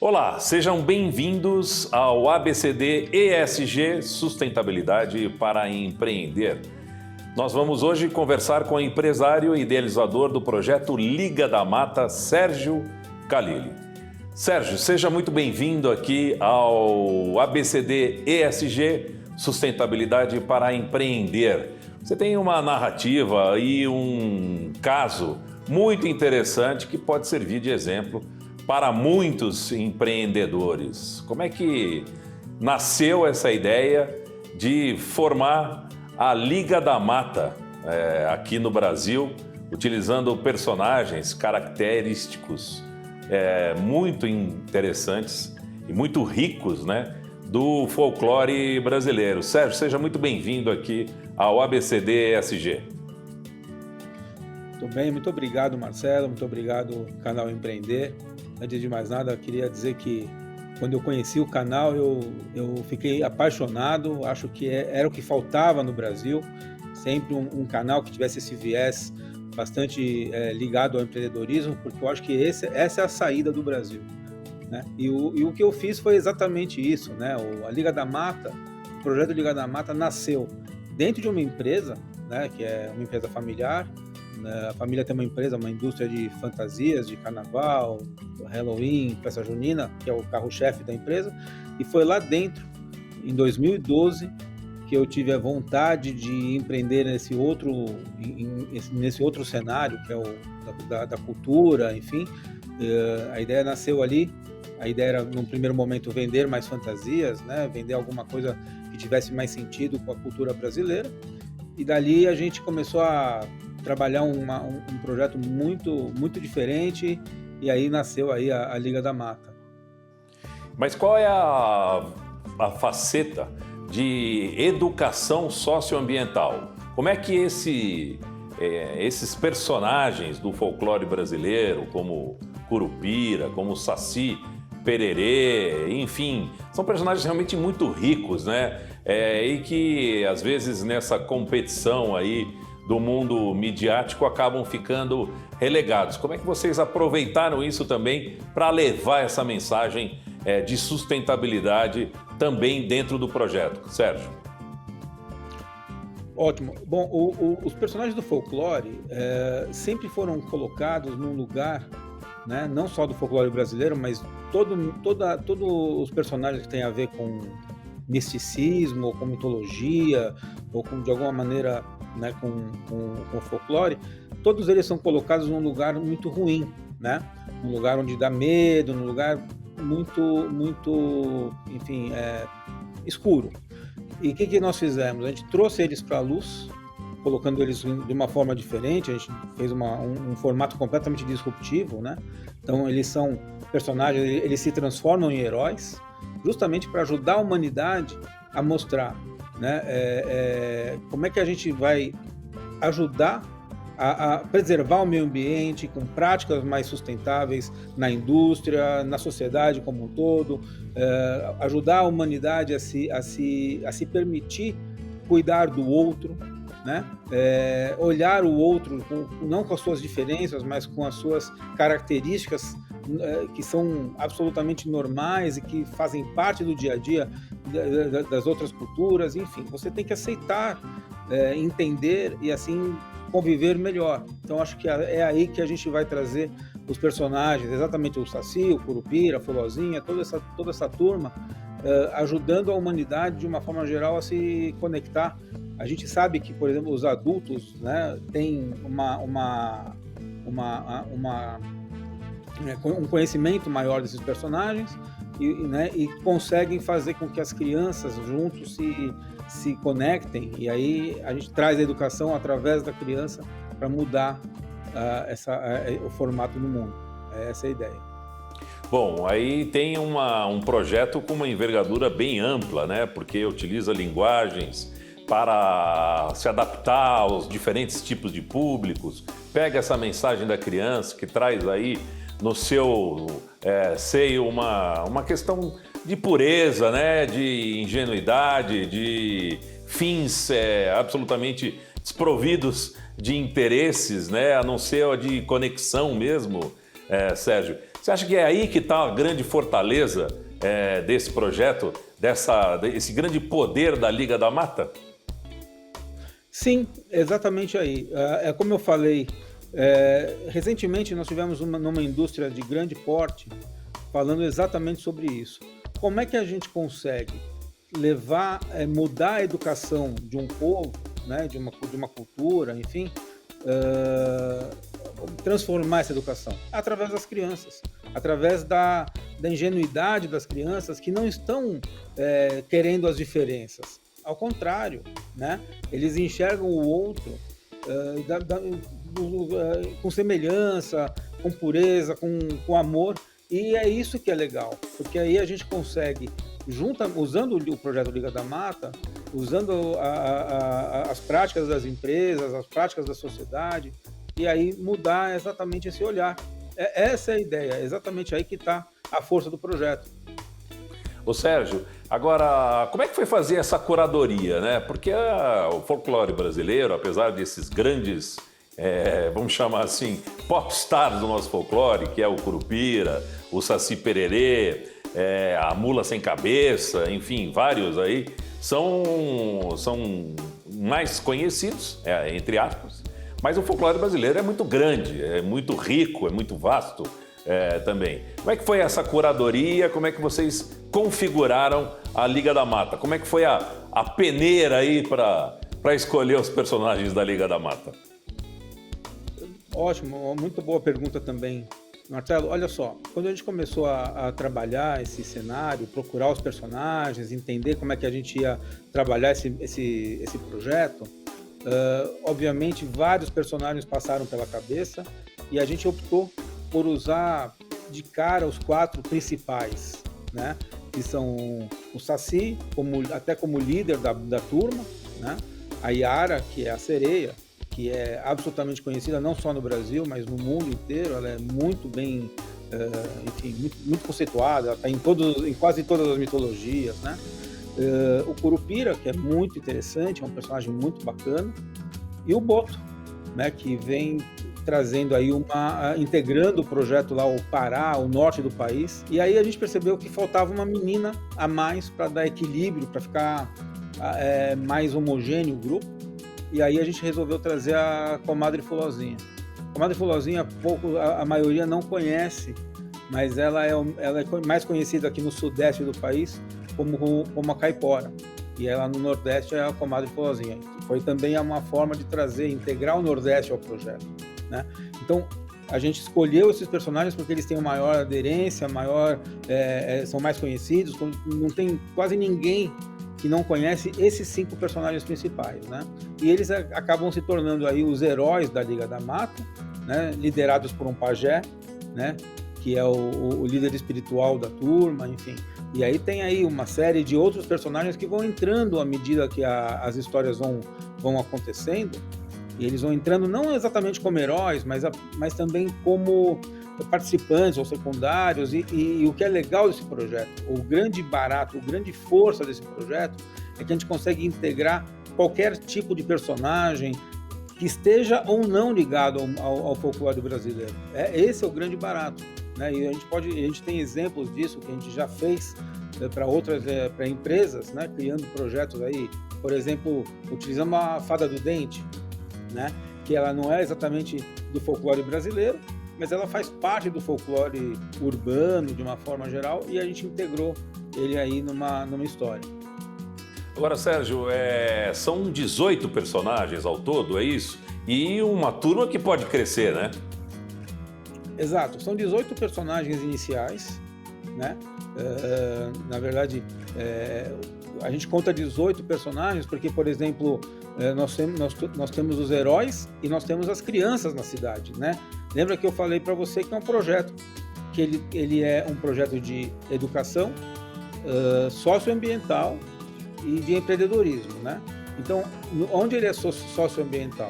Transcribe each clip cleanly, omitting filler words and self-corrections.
Olá, sejam bem-vindos ao ABCD ESG Sustentabilidade para Empreender. Nós vamos hoje conversar com o empresário e idealizador do projeto Liga da Mata, Sérgio Khalili. Sérgio, seja muito bem-vindo aqui ao ABCD ESG Sustentabilidade para Empreender. Você tem uma narrativa e um caso muito interessante que pode servir de exemplo para muitos empreendedores. Como é que nasceu essa ideia de formar a Liga da Mata aqui no Brasil, utilizando personagens característicos muito interessantes e muito ricos, né, do folclore brasileiro? Sérgio, seja muito bem-vindo aqui ao ABCD ESG. Muito bem, muito obrigado, Marcelo, muito obrigado, Canal Empreender. Antes de mais nada, eu queria dizer que quando eu conheci o canal, eu fiquei apaixonado, acho que era o que faltava no Brasil, sempre um canal que tivesse esse viés bastante ligado ao empreendedorismo, porque eu acho que essa é a saída do Brasil, né? E o que eu fiz foi exatamente isso, né? A Liga da Mata, o projeto Liga da Mata nasceu dentro de uma empresa, né, que é uma empresa familiar. A família tem uma empresa, uma indústria de fantasias, de carnaval, Halloween, festa junina, que é o carro-chefe da empresa, e foi lá dentro, em 2012, que eu tive a vontade de empreender nesse outro cenário, que é o da cultura, enfim. A ideia nasceu ali, a ideia era, num primeiro momento, vender mais fantasias, né? Vender alguma coisa que tivesse mais sentido com a cultura brasileira, e dali a gente começou a trabalhar um projeto muito diferente, e aí nasceu aí a Liga da Mata. Mas qual é a faceta de educação socioambiental? Como é que esses personagens do folclore brasileiro, como Curupira, como Saci Pererê, enfim, são personagens realmente muito ricos, né? E que, às vezes, nessa competição aí do mundo midiático, acabam ficando relegados. Como é que vocês aproveitaram isso também para levar essa mensagem de sustentabilidade também dentro do projeto? Sérgio. Ótimo. Bom, os personagens do folclore sempre foram colocados num lugar, né, não só do folclore brasileiro, mas todos os personagens que têm a ver com misticismo, ou com mitologia, ou com, de alguma maneira, né, com folclore, todos eles são colocados num lugar muito ruim, né? Um lugar onde dá medo, num lugar muito, enfim, escuro. E o que nós fizemos? A gente trouxe eles para a luz, colocando eles de uma forma diferente. A gente fez um formato completamente disruptivo, né? Então eles são personagens, eles se transformam em heróis, justamente para ajudar a humanidade a mostrar, né, como é que a gente vai ajudar a preservar o meio ambiente com práticas mais sustentáveis na indústria, na sociedade como um todo, ajudar a humanidade a se permitir cuidar do outro, né? Olhar o outro não com as suas diferenças, mas com as suas características que são absolutamente normais e que fazem parte do dia a dia das outras culturas. Enfim, você tem que aceitar, entender e assim conviver melhor. Então acho que é aí que a gente vai trazer os personagens, exatamente o Saci, o Curupira, a Fulozinha, toda essa turma, ajudando a humanidade de uma forma geral a se conectar. A gente sabe que, por exemplo, os adultos, né, têm um conhecimento maior desses personagens e conseguem fazer com que as crianças juntos se conectem, e aí a gente traz a educação através da criança para mudar o formato do mundo. Essa é a ideia. Bom, aí tem um projeto com uma envergadura bem ampla, né? Porque utiliza linguagens para se adaptar aos diferentes tipos de públicos, pega essa mensagem da criança que traz aí no seu seio uma questão de pureza, né? De ingenuidade, de fins absolutamente desprovidos de interesses, né? A não ser a de conexão mesmo, Sérgio. Você acha que é aí que está a grande fortaleza desse projeto, esse grande poder da Liga da Mata? Sim, exatamente aí. É como eu falei, recentemente nós tivemos numa indústria de grande porte falando exatamente sobre isso. Como é que a gente consegue mudar a educação de um povo, né, de uma cultura, enfim, transformar essa educação através das crianças, através da ingenuidade das crianças que não estão querendo as diferenças. Ao contrário, né? Eles enxergam o outro com semelhança, com pureza, com amor, e é isso que é legal, porque aí a gente consegue, usando o projeto Liga da Mata, usando as práticas das empresas, as práticas da sociedade, e aí mudar exatamente esse olhar. Essa é a ideia, é exatamente aí que está a força do projeto. Ô Sérgio, agora, como é que foi fazer essa curadoria, né? Porque o folclore brasileiro, apesar desses grandes, vamos chamar assim, popstars do nosso folclore, que é o Curupira, o Saci Pererê, a Mula Sem Cabeça, enfim, vários aí, são mais conhecidos, entre aspas, mas o folclore brasileiro é muito grande, é muito rico, é muito vasto. Também. Como é que foi essa curadoria? Como é que vocês configuraram a Liga da Mata? Como é que foi a peneira aí para escolher os personagens da Liga da Mata? Ótimo, muito boa pergunta também, Marcelo. Olha só, quando a gente começou a trabalhar esse cenário, procurar os personagens, entender como é que a gente ia trabalhar esse projeto, obviamente vários personagens passaram pela cabeça e a gente optou por usar de cara os 4 principais, né? Que são o Saci, até como líder da turma, né? A Yara, que é a sereia, que é absolutamente conhecida não só no Brasil, mas no mundo inteiro. Ela é muito bem, enfim, muito conceituada, está em quase todas as mitologias, né? O Curupira, que é muito interessante, é um personagem muito bacana, e o Boto, né? Que vem trazendo aí integrando o projeto lá ao Pará, o norte do país. E aí a gente percebeu que faltava uma menina a mais para dar equilíbrio, para ficar mais homogêneo o grupo. E aí a gente resolveu trazer a Comadre Fulozinha. Comadre Fulozinha, a maioria não conhece, mas ela é mais conhecida aqui no sudeste do país como a Caipora. E ela no Nordeste é a Comadre Fulozinha. Foi também uma forma de integrar o Nordeste ao projeto, né? Então, a gente escolheu esses personagens porque eles têm uma maior aderência, são mais conhecidos, não tem quase ninguém que não conhece esses 5 personagens principais, né? E eles acabam se tornando aí os heróis da Liga da Mata, né? Liderados por um pajé, né? Que é o líder espiritual da turma, enfim. E aí tem aí uma série de outros personagens que vão entrando à medida que as histórias vão acontecendo. E eles vão entrando não exatamente como heróis, mas também como participantes ou secundários. E o que é legal desse projeto, o grande barato, a grande força desse projeto é que a gente consegue integrar qualquer tipo de personagem que esteja ou não ligado ao folclore brasileiro. Esse é o grande barato, né? E a gente tem exemplos disso que a gente já fez para empresas, né? Criando projetos aí, por exemplo, utilizando a Fada do Dente, né? Que ela não é exatamente do folclore brasileiro, mas ela faz parte do folclore urbano de uma forma geral, e a gente integrou ele aí numa história. Agora, Sérgio, são 18 personagens ao todo, é isso? E uma turma que pode crescer, né? Exato, são 18 personagens iniciais, né? Na verdade, a gente conta 18 personagens porque, por exemplo, nós temos os heróis e nós temos as crianças na cidade, né? Lembra que eu falei para você que é um projeto, que ele é um projeto de educação socioambiental e de empreendedorismo, né? Então, onde ele é socioambiental?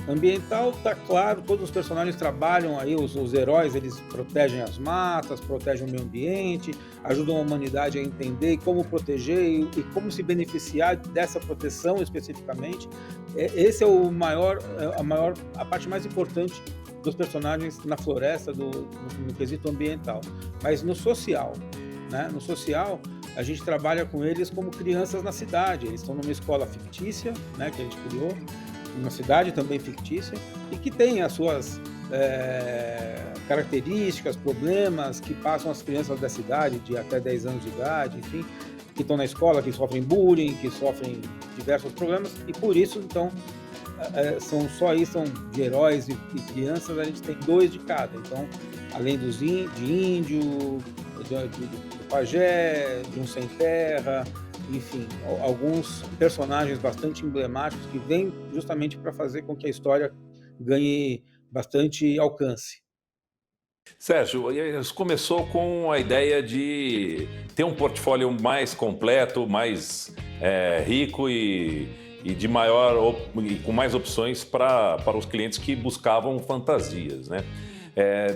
Ambiental, tá claro, todos os personagens trabalham aí, os heróis, eles protegem as matas, protegem o meio ambiente, ajudam a humanidade a entender como proteger e como se beneficiar dessa proteção especificamente. Esse é a parte mais importante dos personagens na floresta, no quesito ambiental. Mas no social, né? No social, a gente trabalha com eles como crianças na cidade. Eles estão numa escola fictícia, né, que a gente criou, uma cidade também fictícia, e que tem as suas características, problemas que passam as crianças da cidade, de até 10 anos de idade, enfim, que estão na escola, que sofrem bullying, que sofrem diversos problemas, e por isso, então, são de heróis e crianças, a gente tem 2 de cada. Então, além de índio, de pajé, de um sem terra, enfim, alguns personagens bastante emblemáticos que vêm justamente para fazer com que a história ganhe bastante alcance. Sérgio, isso começou com a ideia de ter um portfólio mais completo, mais rico e de e com mais opções para os clientes que buscavam fantasias, né?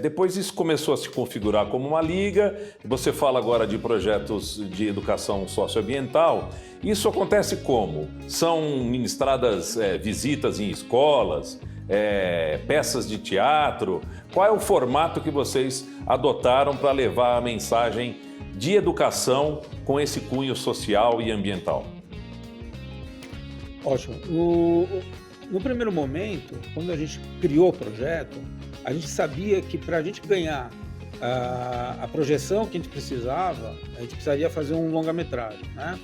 Depois isso começou a se configurar como uma liga. Você fala agora de projetos de educação socioambiental. Isso acontece como? São ministradas visitas em escolas, peças de teatro? Qual é o formato que vocês adotaram para levar a mensagem de educação com esse cunho social e ambiental? Ótimo. No primeiro momento, quando a gente criou o projeto, a gente sabia que para a gente ganhar a projeção que a gente precisava, a gente precisaria fazer um longa-metragem, né?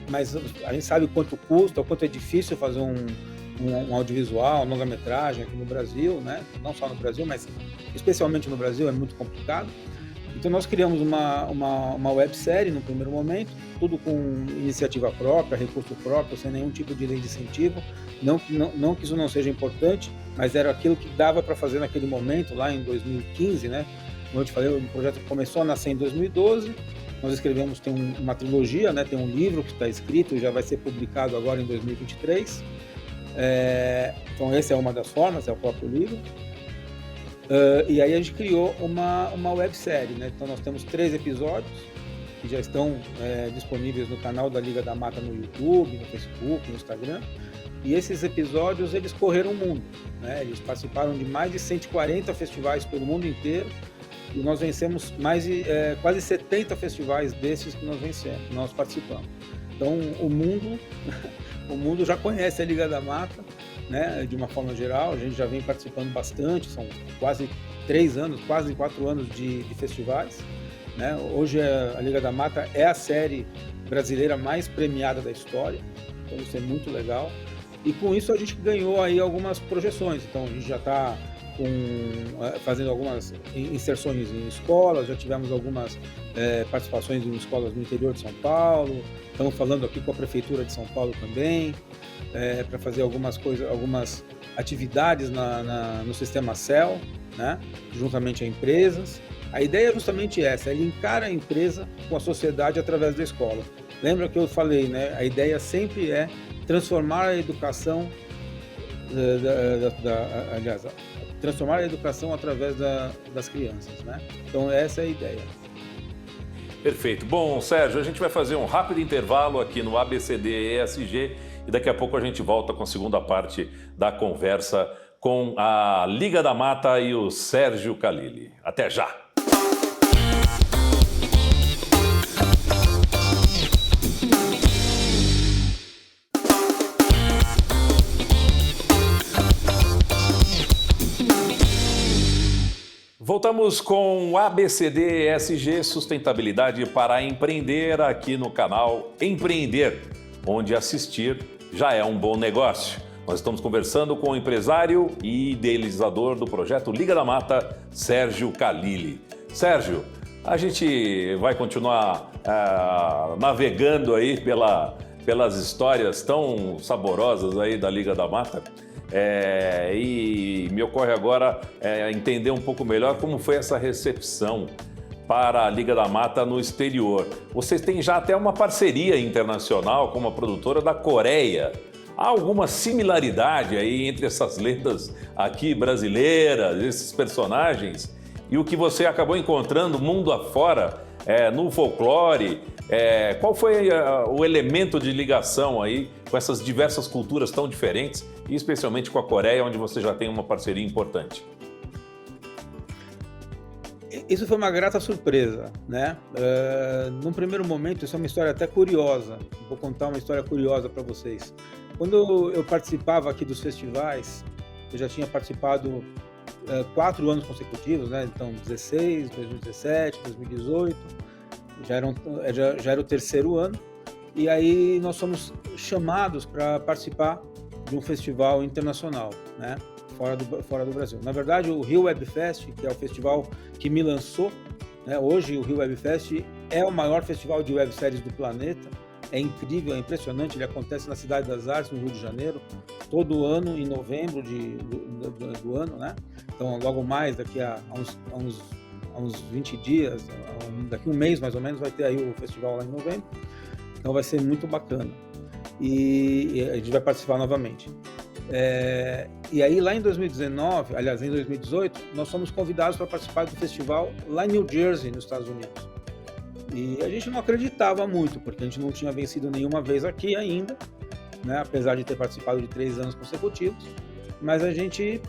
Mas a gente sabe o quanto custa, o quanto é difícil fazer um audiovisual, uma longa-metragem aqui no Brasil, né? Não só no Brasil, mas especialmente no Brasil é muito complicado. Então nós criamos uma websérie no primeiro momento, tudo com iniciativa própria, recurso próprio, sem nenhum tipo de lei de incentivo. Não que isso não seja importante, mas era aquilo que dava para fazer naquele momento, lá em 2015, né? Como eu te falei, o projeto começou a nascer em 2012, nós escrevemos, tem uma trilogia, né? Tem um livro que está escrito e já vai ser publicado agora em 2023. Então essa é uma das formas, é o próprio livro. E aí a gente criou uma websérie, né? Então nós temos 3 episódios que já estão disponíveis no canal da Liga da Mata no YouTube, no Facebook, no Instagram. E esses episódios, eles correram o mundo, né? Eles participaram de mais de 140 festivais pelo mundo inteiro e nós vencemos quase 70 festivais desses que nós participamos. Então o mundo já conhece a Liga da Mata, né? De uma forma geral, a gente já vem participando bastante, são quase 3 anos, quase 4 anos de festivais, né? Hoje a Liga da Mata é a série brasileira mais premiada da história, então isso é muito legal. E com isso a gente ganhou aí algumas projeções, então a gente já está fazendo algumas inserções em escolas, já tivemos algumas participações em escolas no interior de São Paulo, estamos falando aqui com a Prefeitura de São Paulo também, para fazer algumas atividades no sistema CEL, né, juntamente a empresas. A ideia é justamente essa, é linkar a empresa com a sociedade através da escola. Lembra que eu falei, né, a ideia sempre é transformar a educação, transformar a educação através das crianças, né? Então essa é a ideia. Perfeito. Bom, Sérgio, a gente vai fazer um rápido intervalo aqui no ABCD ESG e daqui a pouco a gente volta com a segunda parte da conversa com a Liga da Mata e o Sérgio Khalili. Até já! Voltamos com o ABCD ESG Sustentabilidade para empreender aqui no canal Empreender, onde assistir já é um bom negócio. Nós estamos conversando com o empresário e idealizador do projeto Liga da Mata, Sérgio Khalili. Sérgio, a gente vai continuar navegando aí pelas histórias tão saborosas aí da Liga da Mata. E me ocorre agora entender um pouco melhor como foi essa recepção para a Liga da Mata no exterior. Vocês têm já até uma parceria internacional com uma produtora da Coreia. Há alguma similaridade aí entre essas lendas aqui brasileiras, esses personagens, e o que você acabou encontrando mundo afora, no folclore? Qual foi o elemento de ligação aí com essas diversas culturas tão diferentes e especialmente com a Coreia, onde você já tem uma parceria importante? Isso foi uma grata surpresa, né? Num primeiro momento, isso é uma história até curiosa. Vou contar uma história curiosa para vocês. Quando eu participava aqui dos festivais, eu já tinha participado 4 anos consecutivos, né? Então, 16, 2017, 2018, já era o terceiro ano. E aí nós fomos chamados para participar de um festival internacional, né? Fora do Brasil. Na verdade, o Rio Web Fest, que é o festival que me lançou, né? Hoje o Rio Web Fest é o maior festival de webséries do planeta. É incrível, é impressionante. Ele acontece na Cidade das Artes, no Rio de Janeiro, todo ano, em novembro do ano, né? Então, logo mais, daqui a uns 20 dias, daqui a um mês mais ou menos, vai ter aí o festival lá em novembro. Então, vai ser muito bacana. E a gente vai participar novamente. E aí, lá em 2019, aliás, em 2018, nós fomos convidados para participar do festival lá em New Jersey, nos Estados Unidos. E a gente não acreditava muito, porque a gente não tinha vencido nenhuma vez aqui ainda, né? Apesar de ter participado de 3 anos consecutivos. Mas a gente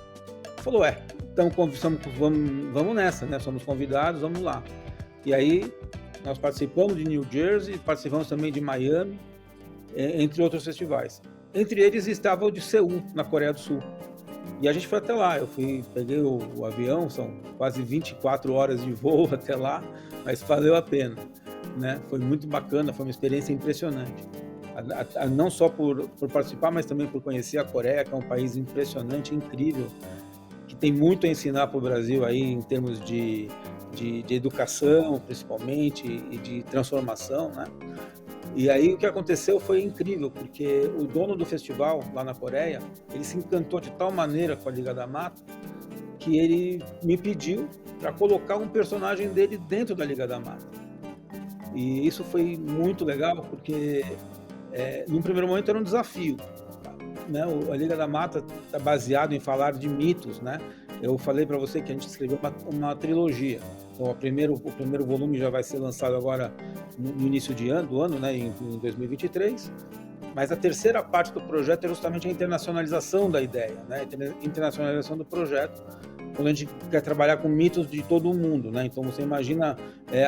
falou, então vamos nessa, né? Somos convidados, vamos lá. E aí, nós participamos de New Jersey, participamos também de Miami, entre outros festivais. Entre eles estava o de Seul, na Coreia do Sul. E a gente foi até lá, peguei o avião, são quase 24 horas de voo até lá, mas valeu a pena, né? Foi muito bacana, foi uma experiência impressionante. Não só por participar, mas também por conhecer a Coreia, que é um país impressionante, incrível, que tem muito a ensinar para o Brasil aí em termos de educação, principalmente, e de transformação, né? E aí o que aconteceu foi incrível, porque o dono do festival lá na Coreia, ele se encantou de tal maneira com a Liga da Mata, que ele me pediu para colocar um personagem dele dentro da Liga da Mata. E isso foi muito legal, porque num primeiro momento era um desafio, né? A Liga da Mata está baseado em falar de mitos, né? Eu falei para você que a gente escreveu uma trilogia. Então, o primeiro volume já vai ser lançado agora no início do ano, né, em 2023. Mas a terceira parte do projeto é justamente a internacionalização da ideia, né? A internacionalização do projeto, quando a gente quer trabalhar com mitos de todo o mundo, né? Então, você imagina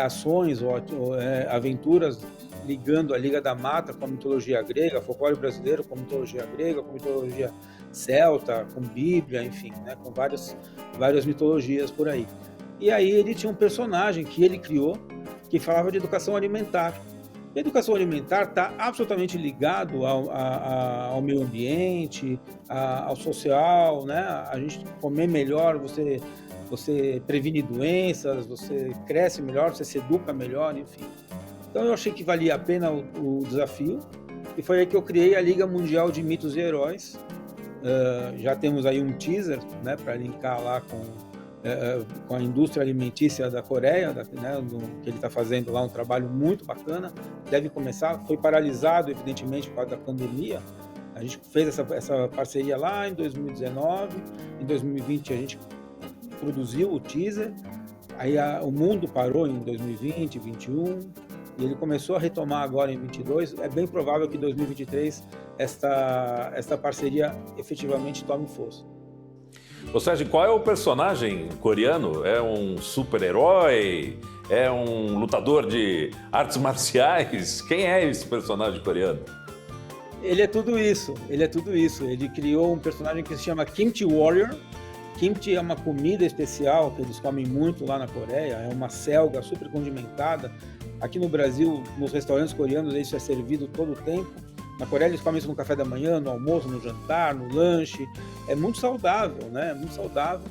ações ou aventuras ligando a Liga da Mata com a mitologia grega, folclore brasileiro com mitologia grega, com mitologia celta, com Bíblia, enfim, né? Com várias mitologias por aí. E aí ele tinha um personagem que ele criou que falava de educação alimentar. E a educação alimentar está absolutamente ligado ao meio ambiente, ao social, né? A gente comer melhor, você previne doenças, você cresce melhor, você se educa melhor, enfim. Então eu achei que valia a pena o desafio, e foi aí que eu criei a Liga Mundial de Mitos e Heróis. Já temos aí um teaser, né, para linkar lá com a indústria alimentícia da Coreia, né, que ele está fazendo lá um trabalho muito bacana. Deve começar, foi paralisado evidentemente por causa da pandemia. A gente fez essa parceria lá em 2019, em 2020 a gente produziu o teaser, aí o mundo parou em 2020, 2021, e ele começou a retomar agora em 2022. É bem provável que em 2023 esta parceria efetivamente tome força. Ô Sérgio, qual é o personagem coreano? É um super-herói? É um lutador de artes marciais? Quem é esse personagem coreano? Ele é tudo isso. Ele criou um personagem que se chama Kimchi Warrior. Kimchi é uma comida especial que eles comem muito lá na Coreia. É uma selga super condimentada. Aqui no Brasil, nos restaurantes coreanos, isso é servido todo o tempo. Na Coreia eles comem isso no café da manhã, no almoço, no jantar, no lanche. É muito saudável, né? É muito saudável.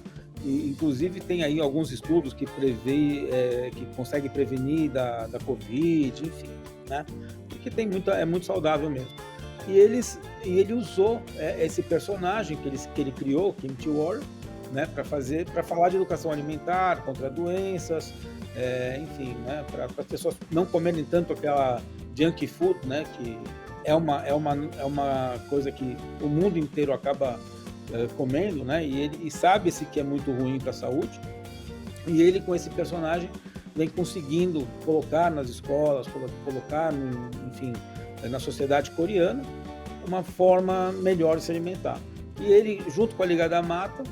E, inclusive, tem aí alguns estudos que que conseguem prevenir da Covid, enfim, né? Porque é muito saudável mesmo. E ele usou esse personagem que ele criou, Kimchi Warrior, né? Para falar de educação alimentar, contra doenças, enfim, né? Para as pessoas não comerem tanto aquela junk food, né? Que é uma coisa que o mundo inteiro acaba comendo, né? E sabe-se que é muito ruim para a saúde. E ele, com esse personagem, vem conseguindo colocar nas escolas, colocar, enfim, na sociedade coreana, uma forma melhor de se alimentar. E ele, junto com a Liga da Mata,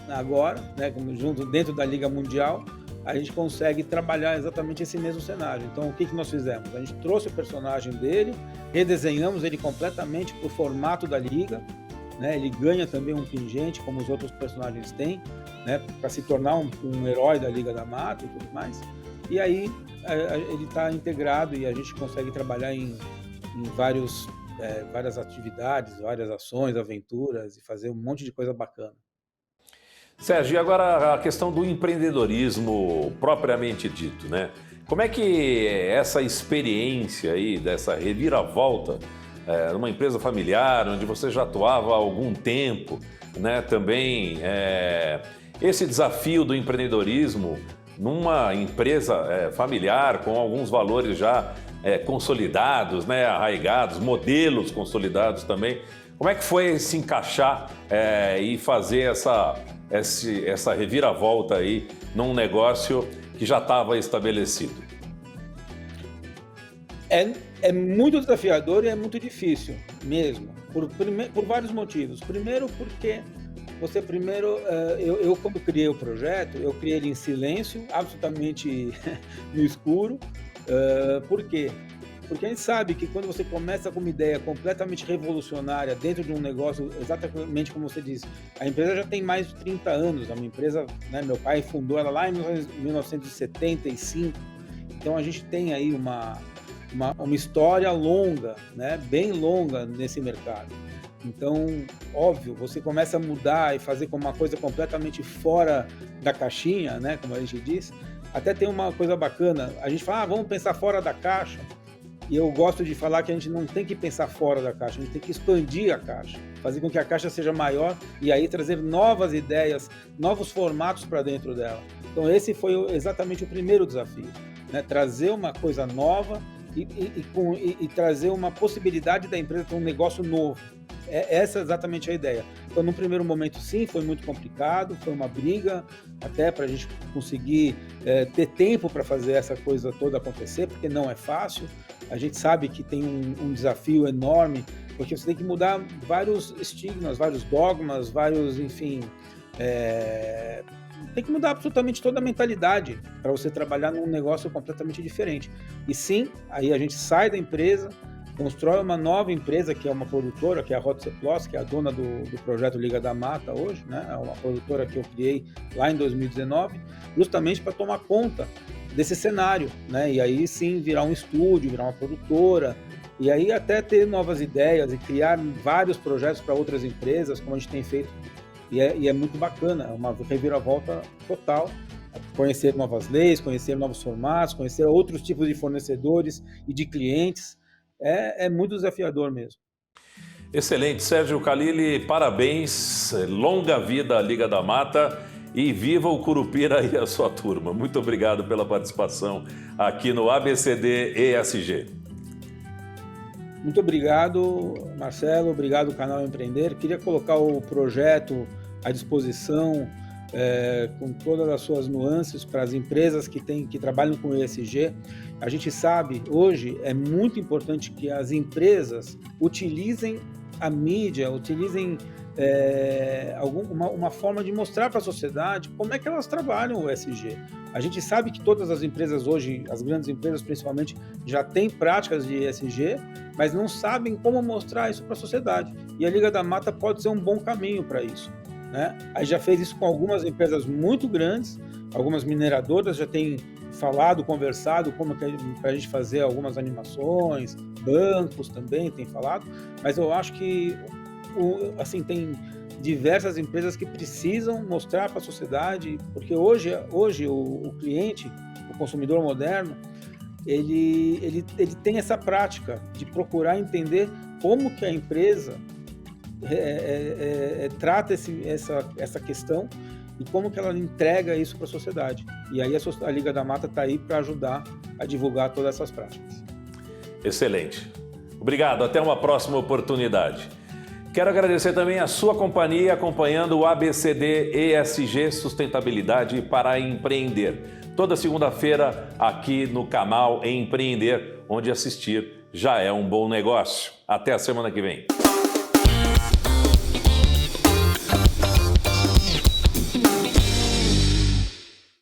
agora, né, junto dentro da Liga Mundial, a gente consegue trabalhar exatamente esse mesmo cenário. Então, o que nós fizemos? A gente trouxe o personagem dele, redesenhamos ele completamente para o formato da Liga, né? Ele ganha também um pingente, como os outros personagens têm, né? Para se tornar um herói da Liga da Mata e tudo mais. E aí ele está integrado e a gente consegue trabalhar em várias atividades, várias ações, aventuras e fazer um monte de coisa bacana. Sérgio, e agora a questão do empreendedorismo propriamente dito, né? Como é que essa experiência aí, dessa reviravolta, numa empresa familiar, onde você já atuava há algum tempo, né? Também esse desafio do empreendedorismo numa empresa familiar, com alguns valores já consolidados, né? Arraigados, modelos consolidados também. Como é que foi se encaixar e fazer essa reviravolta aí num negócio que já estava estabelecido? É muito desafiador e é muito difícil mesmo, por vários motivos. Primeiro porque eu quando criei o projeto, eu criei ele em silêncio, absolutamente no escuro. Por quê? Porque a gente sabe que quando você começa com uma ideia completamente revolucionária dentro de um negócio, exatamente como você disse, a empresa já tem mais de 30 anos, a minha empresa, né, meu pai fundou ela lá em 1975, então a gente tem aí uma história longa, né, bem longa nesse mercado. Então, óbvio, você começa a mudar e fazer uma coisa completamente fora da caixinha, né, como a gente diz. Até tem uma coisa bacana, a gente fala, vamos pensar fora da caixa. E eu gosto de falar que a gente não tem que pensar fora da caixa, a gente tem que expandir a caixa, fazer com que a caixa seja maior e aí trazer novas ideias, novos formatos para dentro dela. Então esse foi exatamente o primeiro desafio, né? Trazer uma coisa nova e trazer uma possibilidade da empresa ter um negócio novo. Essa é exatamente a ideia. Então, no primeiro momento, sim, foi muito complicado, foi uma briga, até para a gente conseguir ter tempo para fazer essa coisa toda acontecer, porque não é fácil. A gente sabe que tem um desafio enorme, porque você tem que mudar vários estigmas, vários dogmas, enfim, tem que mudar absolutamente toda a mentalidade para você trabalhar num negócio completamente diferente. E sim, aí a gente sai da empresa, constrói uma nova empresa, que é uma produtora, que é a Hot Plus, que é a dona do projeto Liga da Mata hoje, né? É uma produtora que eu criei lá em 2019, justamente para tomar conta desse cenário, né? E aí sim virar um estúdio, virar uma produtora, e aí até ter novas ideias e criar vários projetos para outras empresas, como a gente tem feito. E é muito bacana, é uma reviravolta total. Conhecer novas leis, conhecer novos formatos, conhecer outros tipos de fornecedores e de clientes. É muito desafiador mesmo. Excelente, Sérgio Khalili, parabéns, longa vida à Liga da Mata e viva o Curupira e a sua turma. Muito obrigado pela participação aqui no ABCD ESG. Muito obrigado, Marcelo, obrigado Canal Empreender. Queria colocar o projeto à disposição com todas as suas nuances para as empresas que trabalham com ESG. A gente sabe, hoje, é muito importante que as empresas utilizem a mídia, utilizem uma forma de mostrar para a sociedade como é que elas trabalham o ESG. A gente sabe que todas as empresas hoje, as grandes empresas principalmente, já têm práticas de ESG, mas não sabem como mostrar isso para a sociedade. E a Liga da Mata pode ser um bom caminho para isso, né? A gente já fez isso com algumas empresas muito grandes, algumas mineradoras já têm falado, conversado como para a gente fazer algumas animações, bancos também têm falado, mas eu acho que assim, tem diversas empresas que precisam mostrar para a sociedade, porque hoje o cliente, o consumidor moderno, ele tem essa prática de procurar entender como que a empresa trata essa questão e como que ela entrega isso para a sociedade. E aí a Liga da Mata está aí para ajudar a divulgar todas essas práticas. Excelente. Obrigado, até uma próxima oportunidade. Quero agradecer também a sua companhia acompanhando o ABCD ESG Sustentabilidade para Empreender. Toda segunda-feira aqui no canal Empreender, onde assistir já é um bom negócio. Até a semana que vem.